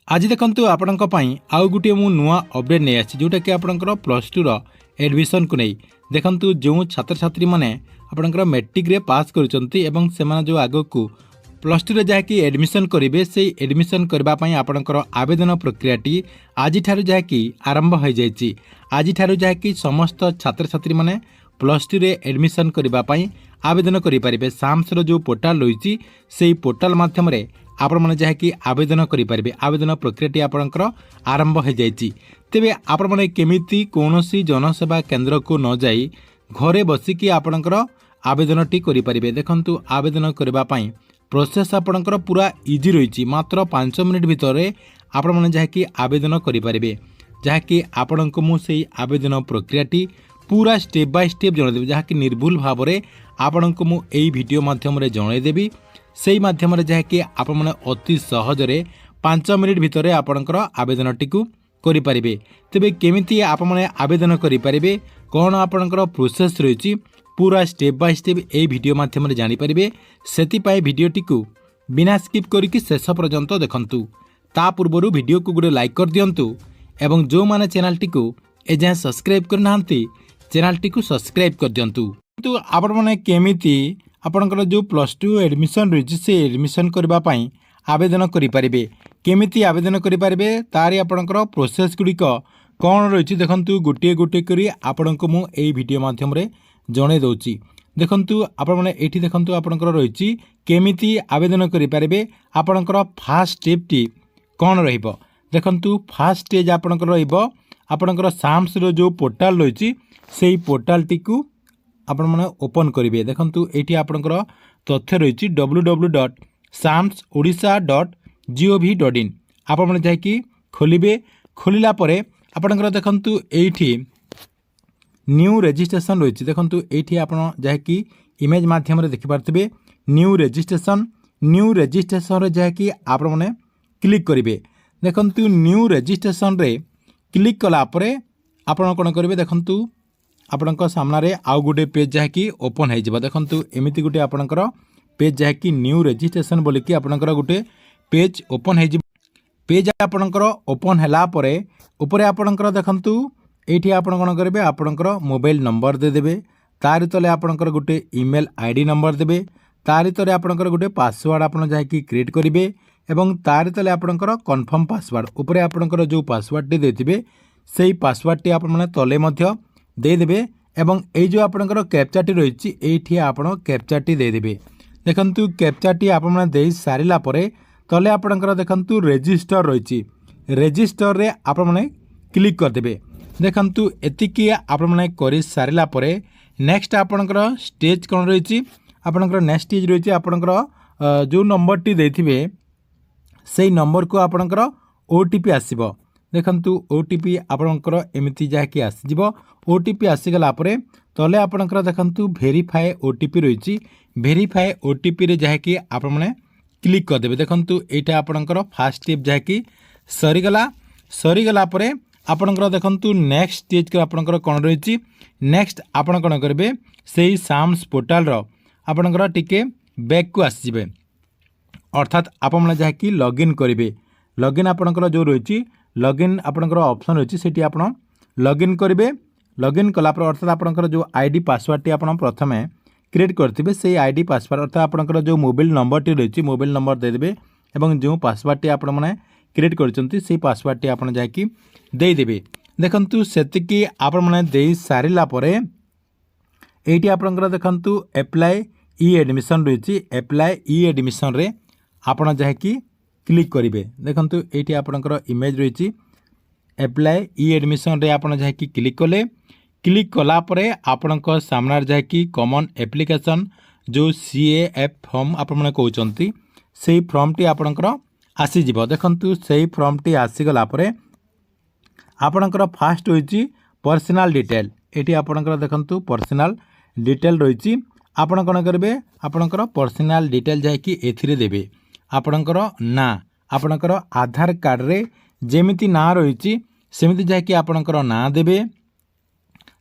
आज देखंतु आपणक पई आउ गुटे मु नुआ अपडेट नै आछि जोटा कि आपणकर प्लस 2 रो एडमिशन को नै देखंतु जो छात्र छात्री माने आपणकर मैट्रिक रे पास करूचंती एवं सेमान जो आगो को प्लस 2 रे जाकी एडमिशन करिवे से एडमिशन करबा पई आपणकर आवेदन प्रक्रियाटी आज ठारु जाकी आरंभ हो जायछि। आज ठारु जाकी समस्त छात्र छात्री माने प्लस 2 रे एडमिशन करबा पई आवेदन करि परिबे। साम्स रो जो पोर्टल रहिछि सेही पोर्टल माध्यम रे आपण मैंने जहाँकि आवेदन करेंगे। आवेदन प्रक्रियाटी आपणकर आरंभ हो जाए। तेबे आपण मैंने केमिति कौनसी जनसेवा केन्द्र को न जाई घरे बसिकी आपणकर आवेदनटी करेंगे। देखंतु आवेदन करने प्रोसेस आपणकर पूरा इजी रही। मात्र 5 मिनिट भितर आपण मैंने जहाँकि आवेदन करेंगे। जहाँकि आपण को मुझे आवेदन प्रक्रियाटी पूरा स्टेप बाय स्टेप जनईदेवी जहाँकि निर्भुल भाव में आपण को मुझे भिडियो माध्यम जनईदेवी से माध्यम जहाँकि आप अति सहजरे 5 मिनिट भितर आपणकर आवेदनटी को करेंगे। तेबे केमिति आप आवेदन करेंगे कौन आपणकर प्रोसेस रही पूरा step by step A video माध्यम जानीपारे। से भिडियोटी को बिना स्किप करके शेष पर्यंत देखंतु। ता पूर्व वीडियो को गोटे लाइक कर दिंतु एवं जो माने चैनलटी को एजाए सब्सक्राइब करना चैनलटी को सब्सक्राइब कर दिंतु। तो आपण मैंने केमिति आपणकर जो प्लस 2 एडमिशन रही से एडमिशन करने आवेदन करेंगे केमिति आवेदन करेंगे तारी आपणकर प्रोसेस गुड़िक कौन रही देखंतु गोटे गोटे करी आपण को मु एई वीडियो माध्यम रे जणे दउची। देखंतु आपण माने एठी देखंतु आपणकर रही केमिति आवेदन करेंगे आपणकर फास्ट स्टेप टी कौन रहिबो। देखंतु फास्ट स्टेज आपणकर रहिबो आपणकर साम्स रो जो पोर्टल रही सेही पोर्टल टी को आपण माने ओपन करेंगे। देखंतु एठी आपणकर तथ्य रही www.samsodisha.gov.in आपण माने जाकी खोलिबे। खोलिला परे आपणकर देखंतु एठी न्यू रजिस्ट्रेशन रही। देखंतु एठी आपण जाकी इमेज माध्यम रे देखि पारथिबे न्यू रजिस्ट्रेशन रे जाकी आपण माने क्लिक करेंगे। देखंतु न्यू रजिस्ट्रेशन रे क्लिक कला परे आपण कोन करेंगे देखंतु आपणक सामने आउ गोटे पेज जहाँकि ओपन हो। देखंतु एमिति गोटे आपणकर पेज जहाँकि न्यू रजिस्ट्रेशन बोलिकी आपणकर गोटे पेज ओपन हो। पेज आपणकर ओपन हैला परे ऊपर आपणकर देखंतु एठी आपण कोन करेंगे आपणकर मोबाइल नंबर देदेबे। तारि तले आपणकर गोटे ईमेल आईडी नंबर देबे। तारि तले आपणकर गोटे पासवर्ड आपण जहाँकि क्रिएट करेंगे एवं तारि तले आपणकर कन्फर्म पासवर्ड ऊपर आपणकर जो पासवर्ड टी देथिबे सेही पासवर्ड टी आपण माने तले मध्य देदेबे एवं ए जो आपणकर कैप्चाटी रही एठी आपण कैप्चाटी देदेबे। देखंतु कैप्चाटी आपण माने देई सारिला परे तले आपणकर देखंतु रजिस्टर रही रजिस्टर रे आपण माने क्लिक कर देबे। देखंतु एतिकी आपण माने करि सारिला परे नेक्स्ट आपणकर स्टेज कोन रही आपणकर नेक्स्ट स्टेज रही आपणकर जो नंबर टी देथिबे सेही नंबर को आपणकर ओटीपी आसीबो। देखंतु ओटीपी आपणकर एमिति जाकी आसीजिवो। ओटीपी आसीगला परे तले आपणकर देखंतु वेरीफाई ओटीपी रही वेरीफाई ओटीपी रे जाकी आपण माने क्लिक कर देबे। देखंतु एटा आपणकर फास्ट स्टेप जाकी सरीगला परे आपणकर देखंतु नेक्स्ट स्टेज के आपणकर कोन रही नेक्स्ट आपण कोन करबे सेही साम्स पोर्टल रो आपणकर टिके बैक को आसीबे अर्थात आपण माने जाकी लॉगिन करिवे। लॉगिन आपणकर जो रही लॉगिन आपणकर ऑप्शन रही सेठी आपण लॉगिन करिवे। लॉगिन कला पर अर्थात आपणकर जो आईडी पासवर्ड टी आपण प्रथमे क्रिएट करथिबे सेही आईडी पासवर्ड अर्थात आपणकर जो मोबाइल नंबर टी रही मोबाइल नंबर दे देबे एवं जो पासवर्ड टी आपण माने क्रिएट करचंती सेही पासवर्ड टी आपण जाकी देई देबे। देखंतु सेतिकी आपण माने देई सारिला परे एठी आपणकर देखंतु अप्लाई ई एडमिशन रही अप्लाई ई एडमिशन रे आपण जाकी क्लिक करेंगे। देखंतु एठी आपणकर इमेज रही अप्लाई ई एडमिशन रे आपण जाकी क्लिक कला परे आपणक सामने जाकी कॉमन एप्लिकेशन जो CAF फॉर्म आपण माने कहउचंती सेही फॉर्म टी आपणकर आसीजिवो। देखंतु सेही फॉर्म टी आसीगला परे आपणकर फास्ट होईची पर्सनल डिटेल एठी आपणकर देखंतु पर्सनल डिटेल रही आपण कोन करबे आपणकर पर्सनल डिटेल जाकी एथिरे देबे। आपणकर ना आपणकर आधार कार्ड रे जेमिति ना रही सेमिति जाकी आपणकर ना देबे।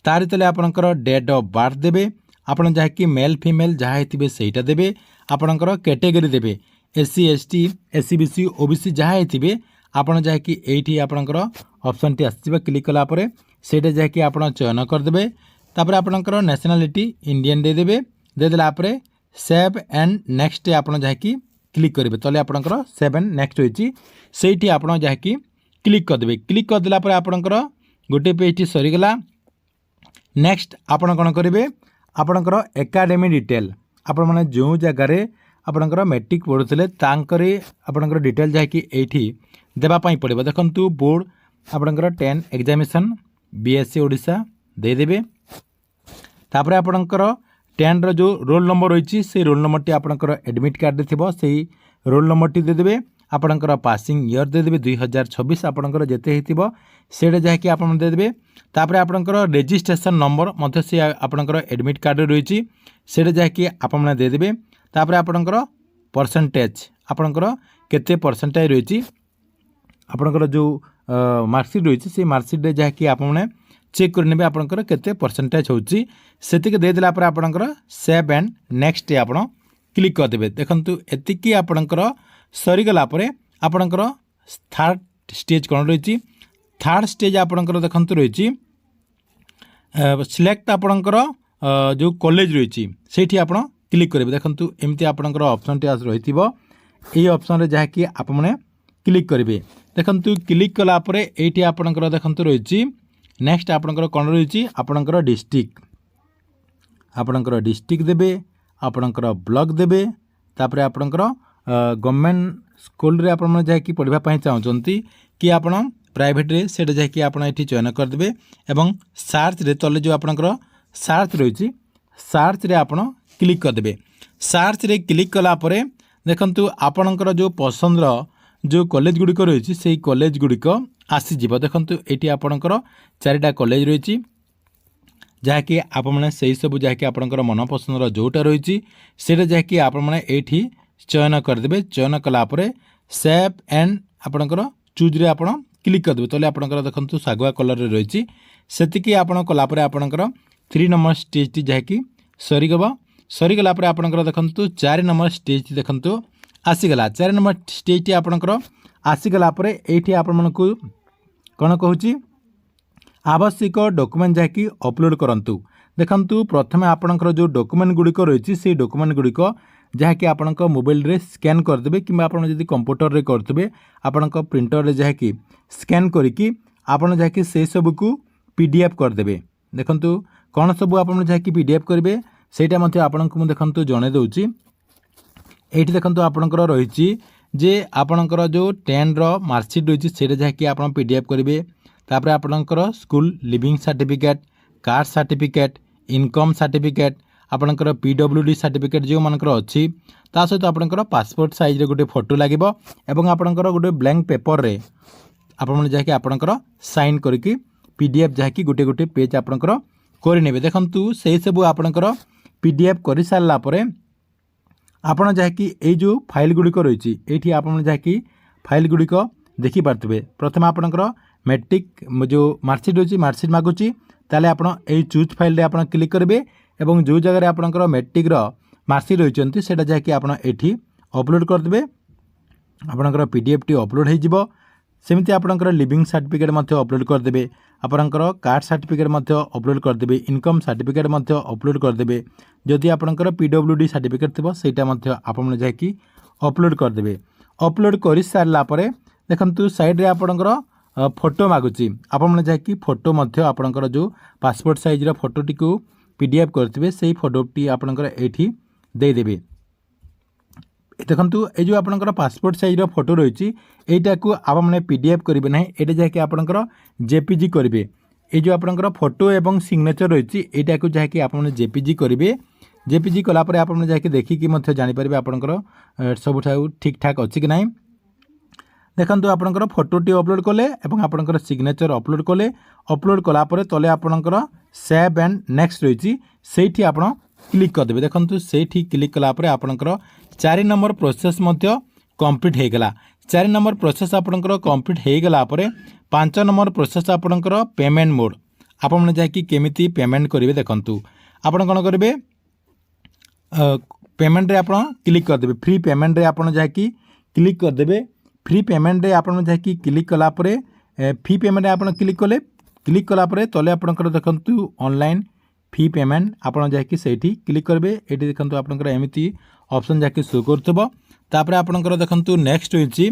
तारि तले आपणकर डेट ऑफ बर्थ देबे। आपण जाकी मेल फीमेल जहाँ हेतिबे सेटा देबे। आपणकर कैटेगरी देबे SC ST SC BC OBC जहाँ हेतिबे ଆପଣ ଯାହାକି ଏଇଠି ଆପଣଙ୍କର ଅପସନ୍ଟି ଆସିଯିବ କ୍ଲିକ୍ କଲା ପରେ ସେଇଟା ଯାହାକି ଆପଣ ଚୟନ କରିଦେବେ। ତାପରେ ଆପଣଙ୍କର ନ୍ୟାସନାଲିଟି ଇଣ୍ଡିଆନ୍ ଦେଇଦେବେ। ଦେଇଦେଲା ପରେ ସେଭ୍ ଆଣ୍ଡ ନେକ୍ସଟ ଆପଣ ଯାହାକି କ୍ଲିକ୍ କରିବେ। ତାହେଲେ ଆପଣଙ୍କର ସେଭ୍ ଆଣ୍ଡ ନେକ୍ସଟ ହୋଇଛି, ସେଇଠି ଆପଣ ଯାହାକି କ୍ଲିକ୍ କରିଦେବେ। କ୍ଲିକ୍ କରିଦେଲା ପରେ ଆପଣଙ୍କର ଗୋଟିଏ ପେଜ୍ଟି ସରିଗଲା। ନେକ୍ସଟ ଆପଣ କ'ଣ କରିବେ, ଆପଣଙ୍କର ଏକାଡେମୀ ଡିଟେଲ୍ ଆପଣମାନେ ଯେଉଁ ଜାଗାରେ ଆପଣଙ୍କର ମେଟ୍ରିକ୍ ପଢ଼ୁଥିଲେ ତାଙ୍କରି ଆପଣଙ୍କର ଡିଟେଲ୍ ଯାହାକି ଏଇଠି ଦେବା ପାଇଁ ପଡ଼ିବ। ଦେଖନ୍ତୁ ବୋର୍ଡ଼ ଆପଣଙ୍କର 10 ଏକ୍ଜାମିନେସନ୍ BSc ଓଡ଼ିଶା ଦେଇଦେବେ। ତାପରେ ଆପଣଙ୍କର 10ର ଯେଉଁ ରୋଲ୍ ନମ୍ବର ରହିଛି ସେଇ ରୋଲ୍ ନମ୍ବରଟି ଆପଣଙ୍କର ଆଡ଼ମିଟ୍ କାର୍ଡ଼ରେ ଥିବ, ସେଇ ରୋଲ୍ ନମ୍ବରଟି ଦେଇଦେବେ। ଆପଣଙ୍କର ପାସିଂ ଇୟର୍ ଦେଇଦେବେ 2026 ଆପଣଙ୍କର ଯେତେ ହେଇଥିବ ସେଇଟା ଯାହାକି ଆପଣ ଦେଇଦେବେ। ତାପରେ ଆପଣଙ୍କର ରେଜିଷ୍ଟ୍ରେସନ୍ ନମ୍ବର ମଧ୍ୟ ସେ ଆପଣଙ୍କର ଆଡ଼ମିଟ୍ କାର୍ଡ଼ରେ ରହିଛି, ସେଇଟା ଯାହାକି ଆପଣମାନେ ଦେଇଦେବେ। ତାପରେ ଆପଣଙ୍କର ପରସେଣ୍ଟେଜ୍ ଆପଣଙ୍କର କେତେ ପରସେଣ୍ଟେଜ୍ ରହିଛି ଆପଣଙ୍କର ଯେଉଁ ମାର୍କସିଟ୍ ରହିଛି ସେଇ ମାର୍କସିଟ୍ରେ ଯାହାକି ଆପଣମାନେ ଚେକ୍ କରିନେବେ ଆପଣଙ୍କର କେତେ ପରସେଣ୍ଟେଜ୍ ହେଉଛି। ସେତିକି ଦେଇଦେଲା ପରେ ଆପଣଙ୍କର ସେଭ୍ ଆଣ୍ଡ ନେକ୍ସଟ ଆପଣ କ୍ଲିକ୍ କରିଦେବେ। ଦେଖନ୍ତୁ ଏତିକି ଆପଣଙ୍କର ସରିଗଲା ପରେ ଆପଣଙ୍କର ଥାର୍ଡ଼ ଷ୍ଟେଜ୍ କ'ଣ ରହିଛି, ଥାର୍ଡ଼ ଷ୍ଟେଜ୍ ଆପଣଙ୍କର ଦେଖନ୍ତୁ ରହିଛି ସିଲେକ୍ଟ ଆପଣଙ୍କର ଯେଉଁ କଲେଜ ରହିଛି ସେଇଠି ଆପଣ କ୍ଲିକ୍ କରିବେ। ଦେଖନ୍ତୁ ଏମିତି ଆପଣଙ୍କର ଅପସନ୍ଟି ରହିଥିବ, এই ଅପସନ୍ରେ ଯାହାକି ଆପଣମାନେ କ୍ଲିକ୍ କରିବେ। ଦେଖନ୍ତୁ କ୍ଲିକ୍ କଲା ପରେ এইଠି ଆପଣଙ୍କର ଦେଖନ୍ତୁ ରହିଛି ନେକ୍ସଟ ଆପଣଙ୍କର କ'ଣ ରହିଛି, ଆପଣଙ୍କର ଡିଷ୍ଟ୍ରିକ୍ଟ ଦେବେ, ଆପଣଙ୍କର ବ୍ଲକ ଦେବେ। ତାପରେ ଆପଣଙ୍କର ଗଭର୍ଣ୍ଣମେଣ୍ଟ ସ୍କୁଲରେ ଆପଣମାନେ ଯାହାକି ପଢ଼ିବା ପାଇଁ ଚାହୁଁଛନ୍ତି କି ଆପଣ ପ୍ରାଇଭେଟରେ ସେଇଟା ଯାହାକି ଆପଣ ଏଠି ଚୟନ କରିଦେବେ। ଏବଂ ସାର୍ଚ୍ଚରେ ତଳେ ଯେଉଁ ଆପଣଙ୍କର ସାର୍ଚ୍ଚ ରହିଛି ସାର୍ଚ୍ଚରେ ଆପଣ କ୍ଲିକ୍ କରିଦେବେ। ସାର୍ଚ୍ଚରେ କ୍ଲିକ୍ କଲା ପରେ ଦେଖନ୍ତୁ ଆପଣଙ୍କର ଯେଉଁ ପସନ୍ଦର ଯେଉଁ କଲେଜ ଗୁଡ଼ିକ ରହିଛି ସେଇ କଲେଜ ଗୁଡ଼ିକ ଆସିଯିବ। ଦେଖନ୍ତୁ ଏଠି ଆପଣଙ୍କର 4ଟା କଲେଜ ରହିଛି, ଯାହାକି ଆପଣମାନେ ସେହି ସବୁ ଯାହାକି ଆପଣଙ୍କର ମନପସନ୍ଦର ଯେଉଁଟା ରହିଛି ସେଇଟା ଯାହାକି ଆପଣମାନେ ଏଇଠି ଚୟନ କରିଦେବେ। ଚୟନ କଲା ପରେ ସେଭ୍ ଆଣ୍ଡ ଆପଣଙ୍କର ଚୁଜ୍ରେ ଆପଣ କ୍ଲିକ୍ କରିଦେବେ। ତାହେଲେ ଆପଣଙ୍କର ଦେଖନ୍ତୁ ଶାଗୁଆ କଲର୍ରେ ରହିଛି, ସେତିକି ଆପଣ କଲା ପରେ ଆପଣଙ୍କର 3 ନମ୍ବର ଷ୍ଟେଜ୍ଟି ଯାହାକି ସରିଗଲା ପରେ ଆପଣଙ୍କର ଦେଖନ୍ତୁ 4 ନମ୍ବର ଷ୍ଟେଜ୍ଟି ଦେଖନ୍ତୁ ଆସିଗଲା। 4 ନମ୍ବର ଷ୍ଟେଜ୍ଟି ଆପଣଙ୍କର ଆସିଗଲା ପରେ এইଠି ଆପଣମାନଙ୍କୁ କ'ଣ କହୁଛି, ଆବଶ୍ୟକ ଡକୁମେଣ୍ଟ ଯାହାକି ଅପଲୋଡ଼ କରନ୍ତୁ। ଦେଖନ୍ତୁ ପ୍ରଥମେ ଆପଣଙ୍କର ଯେଉଁ ଡକୁମେଣ୍ଟ ଗୁଡ଼ିକ ରହିଛି ସେଇ ଡକୁମେଣ୍ଟ ଗୁଡ଼ିକ ଯାହାକି ଆପଣଙ୍କ ମୋବାଇଲରେ ସ୍କାନ୍ କରିଦେବେ, କିମ୍ବା ଆପଣ ଯଦି କମ୍ପ୍ୟୁଟରରେ କରୁଥିବେ ଆପଣଙ୍କ ପ୍ରିଣ୍ଟରରେ ଯାହାକି ସ୍କାନ୍ କରିକି ଆପଣ ଯାହାକି ସେସବୁକୁ PDF କରିଦେବେ। ଦେଖନ୍ତୁ କ'ଣ ସବୁ ଆପଣ ଯାହାକି PDF କରିବେ ସେଇଟା ମଧ୍ୟ ଆପଣଙ୍କୁ ମୁଁ ଦେଖନ୍ତୁ ଜଣାଇ ଦେଉଛି। এইଠି ଦେଖନ୍ତୁ ଆପଣଙ୍କର ରହିଛି ଯେ ଆପଣଙ୍କର ଯେଉଁ 10ର ମାର୍କସିଟ୍ ରହିଛି ସେଇଟା ଯାହାକି ଆପଣ PDF କରିବେ। ତାପରେ ଆପଣଙ୍କର school leaving certificate, caste certificate, income certificate, ଆପଣଙ୍କର PWD ସାର୍ଟିଫିକେଟ୍ ଯେଉଁମାନଙ୍କର ଅଛି, ତା ସହିତ ଆପଣଙ୍କର ପାସପୋର୍ଟ ସାଇଜ୍ରେ ଗୋଟେ ଫଟୋ ଲାଗିବ ଏବଂ ଆପଣଙ୍କର ଗୋଟେ ବ୍ଲାଙ୍କ ପେପରରେ ଆପଣମାନେ ଯାହାକି ଆପଣଙ୍କର ସାଇନ୍ କରିକି PDF ଯାହାକି ଗୋଟେ ଗୋଟେ ପେଜ୍ ଆପଣଙ୍କର କରିନେବେ। ଦେଖନ୍ତୁ ସେହିସବୁ ଆପଣଙ୍କର PDF କରିସାରିଲା ପରେ ଆପଣ ଯାହାକି ଏଇ ଯେଉଁ ଫାଇଲ୍ ଗୁଡ଼ିକ ରହିଛି ଏଇଠି ଆପଣ ଯାହାକି ଫାଇଲ୍ ଗୁଡ଼ିକ ଦେଖିପାରୁଥିବେ। ପ୍ରଥମେ ଆପଣଙ୍କର ମେଟ୍ରିକ୍ ଯେଉଁ ମାର୍କସିଟ୍ ରହିଛି ମାର୍କସିଟ୍ ମାଗୁଛି, ତାହେଲେ ଆପଣ ଏଇ ଚୁଜ୍ ଫାଇଲ୍ରେ ଆପଣ କ୍ଲିକ୍ କରିବେ ଏବଂ ଯେଉଁ ଜାଗାରେ ଆପଣଙ୍କର ମେଟ୍ରିକ୍ର ମାର୍କସିଟ୍ ରହିଛନ୍ତି ସେଇଟା ଯାହାକି ଆପଣ ଏଇଠି ଅପଲୋଡ଼ କରିଦେବେ। ଆପଣଙ୍କର PDFଟି ଅପଲୋଡ଼ ହୋଇଯିବ। ସେମିତି ଆପଣଙ୍କର ଲିଭିଂ ସାର୍ଟିଫିକେଟ୍ ମଧ୍ୟ ଅପଲୋଡ଼ କରିଦେବେ, ଆପଣଙ୍କର କାଷ୍ଟ ସାର୍ଟିଫିକେଟ୍ ମଧ୍ୟ ଅପଲୋଡ଼ କରିଦେବେ, ଇନକମ୍ ସାର୍ଟିଫିକେଟ୍ ମଧ୍ୟ ଅପଲୋଡ଼ କରିଦେବେ। ଯଦି ଆପଣଙ୍କର PWD ସାର୍ଟିଫିକେଟ୍ ଥିବ ସେଇଟା ମଧ୍ୟ ଆପଣମାନେ ଯାହାକି ଅପଲୋଡ଼ କରିଦେବେ। ଅପଲୋଡ଼ କରିସାରିଲା ପରେ ଦେଖନ୍ତୁ ସାଇଡ଼୍ରେ ଆପଣଙ୍କର ଫଟୋ ମାଗୁଛି, ଆପଣମାନେ ଯାହାକି ଫଟୋ ମଧ୍ୟ ଆପଣଙ୍କର ଯେଉଁ ପାସପୋର୍ଟ ସାଇଜ୍ର ଫଟୋଟିକୁ PDF କରିଥିବେ ସେଇ ଫଟୋଟି ଆପଣଙ୍କର ଏଇଠି ଦେଇଦେବେ। ଦେଖନ୍ତୁ এই ଯେଉଁ ଆପଣଙ୍କର ପାସପୋର୍ଟ ସାଇଜ୍ର ଫଟୋ ରହିଛି এইଟାକୁ ଆପଣମାନେ PDF କରିବେ ନାହିଁ, ଏଇଟା ଯାହାକି ଆପଣଙ୍କର JPG କରିବେ। এই ଯେଉଁ ଆପଣଙ୍କର ଫଟୋ ଏବଂ ସିଗ୍ନେଚର ରହିଛି এইଟାକୁ ଯାହାକି ଆପଣମାନେ JPG କରିବେ। JPG କଲାପରେ ଆପଣମାନେ ଯାହାକି ଦେଖିକି ମଧ୍ୟ ଜାଣିପାରିବେ ଆପଣଙ୍କର ସବୁଠାରୁ ଠିକ୍ ଠାକ୍ ଅଛି କି ନାହିଁ। ଦେଖନ୍ତୁ ଆପଣଙ୍କର ଫଟୋଟି ଅପଲୋଡ଼ କଲେ ଏବଂ ଆପଣଙ୍କର ସିଗ୍ନେଚର ଅପଲୋଡ଼ କଲେ। ଅପଲୋଡ଼ କଲାପରେ ତଳେ ଆପଣଙ୍କର ସେଭ୍ ଆଣ୍ଡ ନେକ୍ସଟ ରହିଛି, ସେଇଠି ଆପଣ କ୍ଲିକ୍ କରିଦେବେ। ଦେଖନ୍ତୁ ସେଇଠି କ୍ଲିକ୍ କଲାପରେ ଆପଣଙ୍କର 4 ନମ୍ବର ପ୍ରୋସେସ୍ ମଧ୍ୟ କମ୍ପ୍ଲିଟ୍ ହୋଇଗଲା। 4 ନମ୍ବର ପ୍ରୋସେସ୍ ଆପଣଙ୍କର କମ୍ପ୍ଲିଟ୍ ହୋଇଗଲା ପରେ 5 ନମ୍ବର ପ୍ରୋସେସ୍ ଆପଣଙ୍କର ପେମେଣ୍ଟ ମୋଡ଼, ଆପଣମାନେ ଯାହାକି କେମିତି ପେମେଣ୍ଟ କରିବେ। ଦେଖନ୍ତୁ ଆପଣ କ'ଣ କରିବେ, ପେମେଣ୍ଟରେ ଆପଣ କ୍ଲିକ୍ କରିଦେବେ। ଫ୍ରି ପେମେଣ୍ଟରେ ଆପଣ ଯାହାକି କ୍ଲିକ୍ କରିଦେବେ। फ्री पेमेंट रे आपण जाकि क्लिक कला परे फी पेमेंट आपण क्लिक कला परे तले आपणकर देखंतु ऑनलाइन फी पेमेंट आपण जाकि सेठी क्लिक करबे। एठी देखंतु आपणकर एमिति ऑप्शन जाकि शो करथबो। तापर आपणकर देखंतु नेक्स्ट होइछि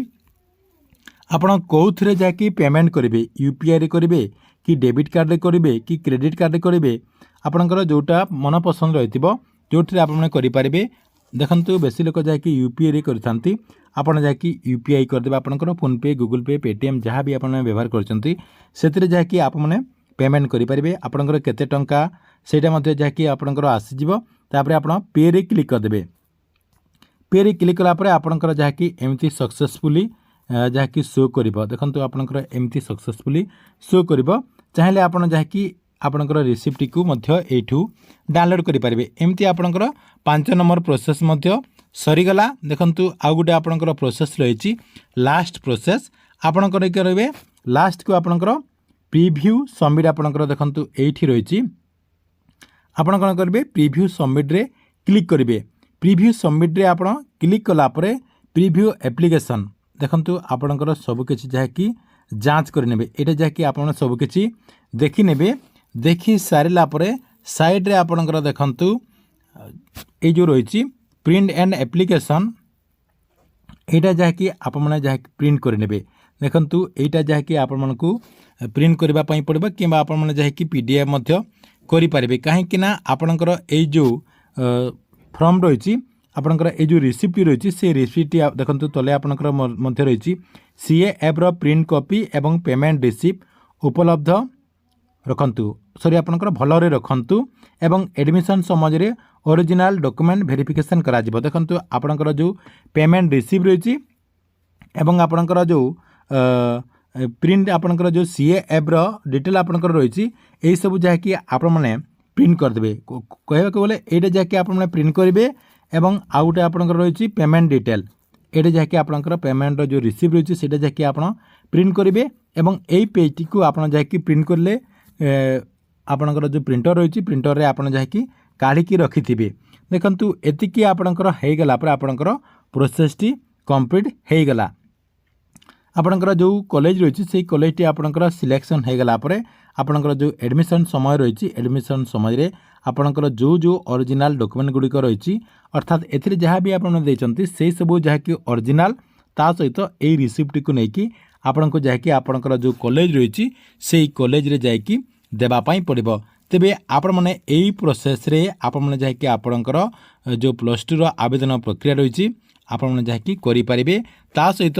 आपण कोउथरे जाकि पेमेंट करिवे, यूपीआई रे करिवे कि डेबिट कार्ड रे करिवे कि क्रेडिट कार्ड रे करिवे, आपणकर जोटा मन पसंद रहितबो जोठरे आपण करि पारिबे। देखंतु बेसी लोक जाकि यूपीआई रे करथांती, आपण जाकि यूपीआई कर देबा। आपणकर फोन पे, गूगल पे, पेटीएम जहाँ भी आपण व्यवहार करचंती सेतिरे जाकि आपण पेमेंट करि पारिबे। आपणकर केते टंका सेटा मध्ये जाकि आपणकर आसी जिवो। तापर आपण पे रे क्लिक कर देबे। पे रे क्लिक कला परे आपणकर जाकि एमिति सक्सेसफुली जाकि शो करिवो। देखंतु आपणकर एमिति सक्सेसफुली शो करिवो। चाहिले आपण जाकि आपणकर रिसिप्ट को मध्य एठू डाउनलोड करि पारिबे। एमिति आपणकर 5 नंबर प्रोसेस मध्य सरी गला। देखंतु आ गुटे आपणकर प्रोसेस रहिछि लास्ट प्रोसेस। आपणकर करबे लास्ट को आपणकर प्रीव्यू सबमिट। आपणकर देखंतु एठी रहिछि आपण कौन करेंगे प्रीव्यू सबमिट रे क्लिक करेंगे। प्रीव्यू सबमिट रे आपण क्लिक कला परे प्रीव्यू एप्लिकेशन देखंतु आपणकर सबकिछि जहाँकि जांच करने ये जहाँकि आपण सबकिछि देखि नेबे। देखि सारिला परे साइड रे आपणकर देखंतु ए जो रही प्रिंट एंड एप्लिकेशन एटा जहाँकि आपण माने जहाँकि प्रिंट करने देखंतु एटा जहाँकि आपण मानकु प्रिंट करबा पई पड़बा कि आपण माने जहाँकि पीडीएफ मध्य करि पारिबे। काहेकि ना आपणकर ए जो फॉर्म रही आपणकर ए जो रिसिप्ट रही से रिसिप्ट देखंतु तले आपणकर मध्य रही सीए ऐप रो प्रिंट कॉपी एवं पेमेंट रिसिप्ट उपलब्ध रखंतु। सॉरी आपणकर भलरे रखंतु एवं एडमिशन समय रे ओरिजिनल डॉक्यूमेंट वेरिफिकेशन करा जिवो। देखंतु आपणकर जो पेमेंट रिसिप्ट रही एवं आपणकर जो प्रिंट आपणकर जो सीए ऐप रो डिटेल आपणकर रही यही सब जहाँकि आपण मैंने प्रिंट करदे। कहवा बोले ये जहाँकि आप प्रिंट करेंगे एवं आउ गोटे आपणकर रही पेमेंट डिटेल ये जहाँकि आपणकर पेमेंट जो रिसीव रही है जहाँकि आप प्रिंट करेंगे एवं यही पेजटी को आप जहाँकि प्रिंट करें आपणकर जो प्रिंटर रही प्रिंटर रे आप जहाँकि काढ़ी रखिथे। देखंतु एतिकी आपणकर हो गला पर आपणकर प्रोसेसटी कंप्लीट हो गला। आपणकर जो कॉलेज रही से कॉलेज आपणकर सिलेक्शन हो गला पर आपणकर जो एडमिशन समय रही एडमिशन समय रे आपणकर जो जो ओरिजिनल डॉक्यूमेंट गुड़िक रही अर्थात एथिरे जहाँ भी आपन देचंती से सब जहाँकि ओरिजिनल ता सहित यही रिसिप्ट को लेकिन आपको जहाँकि आपणकर जो कॉलेज रही से कॉलेज रे जाकि देवाई पड़ो। तेबे आपण मैंने यही प्रोसेस रे आपण मैंने जहाँकि आपणकर जो +2 रो आवेदन प्रक्रिया रही आपण मैंने जहाँकि करि पारिबे। ता सहित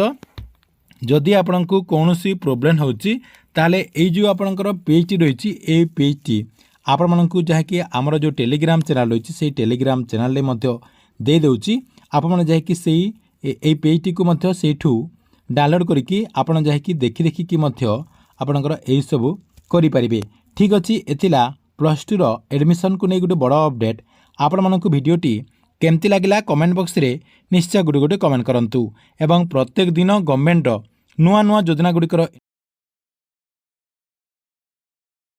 जदि आपण को कौनसी प्रोब्लेम होची ताले ए जो आपणकर पेजटी रही ए पेजटी आपण मानकु जहाँकि आमर जो टेलीग्राम चैनल रही से टेलीग्राम चैनल रे मध्य दे देउची। आपण माने जहाँकि सेही ए पेजटी को मध्य सेठू डाउनलोड करिकि आपण जहाँकि देखि देखि कि मध्य आपणकर एही सब करि पारिबे। ठीक अछि एथिला +2 रो एडमिशन को नै गुटे बड़ अपडेट। आपण मानकु वीडियोटी केमती लागिला कमेंट बॉक्स रे निश्चय गुटे गुटे कमेंट करंतु एवं प्रत्येक दिन गवर्नमेंट नुआ नुआ योजना गुड़िकर